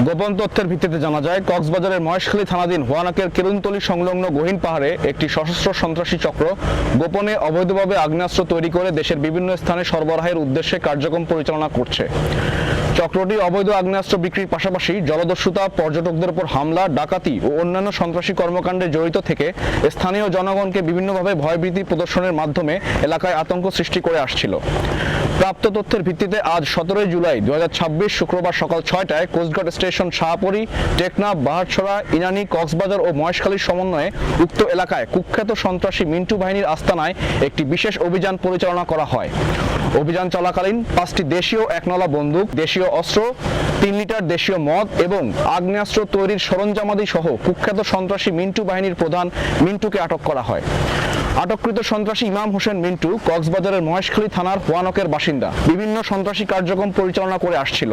গোপন তথ্যের ভিত্তিতে জানা যায়, কক্সবাজারের মহেশখালী থানাধীন হোয়ানাকের কেরুনতলী সংলগ্ন গহীন পাহাড়ে একটি সশস্ত্র সন্ত্রাসী চক্র গোপনে অবৈধভাবে আগ্নেয়াস্ত্র তৈরি করে দেশের বিভিন্ন স্থানে সরবরাহের উদ্দেশ্যে কার্যক্রম পরিচালনা করছে। চক্রটি অবৈধ আগ্নেয়াস্ত্র বিক্রির পাশাপাশি জলদস্যুতা, পর্যটকদের উপর হামলা, ডাকাতি ও অন্যান্য সন্ত্রাসী কর্মকাণ্ডে জড়িত থেকে স্থানীয় জনগণকে বিভিন্নভাবে ভয়ভীতি প্রদর্শনের মাধ্যমে এলাকায় আতঙ্ক সৃষ্টি করে আসছিল। প্রাপ্ত তথ্যের ভিত্তিতে আজ 17 জুলাই 2026 শুক্রবার সকাল 6টায় কোস্টগার্ড স্টেশন, শাহপরী, টেকনাফ, বাহারছড়া, ইনানী, কক্সবাজার ও মহেশখালীর সমন্বয়ে উক্ত এলাকায় কুখ্যাত সন্ত্রাসী মিন্টু বাহিনীর আস্তানায় একটি বিশেষ অভিযান পরিচালনা করা হয়। অভিযান চলাকালীন 5টি দেশীয় একনলা বন্দুক, দেশীয় অস্ত্র, 3 লিটার দেশীয় মদ এবং আগ্নেয়াস্ত্র তৈরির সরঞ্জামাদি সহ কুখ্যাত সন্ত্রাসী মিন্টু বাহিনীর প্রধান মিন্টুকে আটক করা হয়। আটককৃত সন্ত্রাসী ইমাম হোসেন মিন্টু কক্সবাজারের মহেশখালী থানার হোয়ানকের বাসিন্দা, বিভিন্ন সন্ত্রাসী কার্যক্রম পরিচালনা করে আসছিল।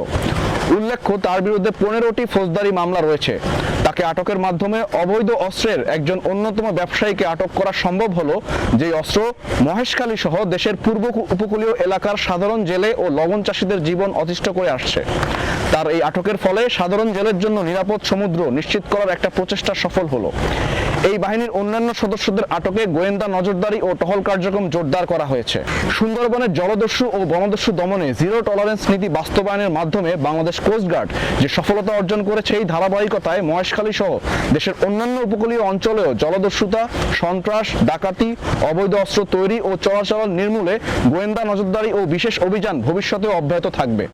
উল্লেখ্য, তার বিরুদ্ধে 15টি ফৌজদারি মামলা রয়েছে। তাকে আটকের মাধ্যমে অবৈধ অস্ত্রের একজন অন্যতম ব্যবসায়ীকে আটক করা সম্ভব হলো, যে অস্ত্র মহেশখালী সহ দেশের পূর্ব উপকূলীয় এলাকার সাধারণ জেলে ও লবণ চাষীদের জীবন অতিষ্ঠ করে আসছে। তার এই আটকের ফলে সাধারণ জেলের জন্য নিরাপদ সমুদ্র নিশ্চিত করার একটা প্রচেষ্টা সফল হলো। এই বাহিনীর অন্যান্য সদস্যদের আটকে গোয়েন্দা নজরদারি ও টহল কার্যক্রম জোরদার করা হয়েছে। সুন্দরবনের জলদস্যু ও বনদস্যু দমনে জিরো টলারেন্স নীতি বাস্তবায়নের মাধ্যমে বাংলাদেশ কোস্টগার্ড যে সফলতা অর্জন করেছে, এই ধারাবাহিকতায় মহেশখালী সহ দেশের অন্যান্য উপকূলীয় অঞ্চলেও জলদস্যুতা, সন্ত্রাস, ডাকাতি, অবৈধ অস্ত্র তৈরি ও চোরাচালান নির্মূলে গোয়েন্দা নজরদারি ও বিশেষ অভিযান ভবিষ্যতেও অব্যাহত থাকবে।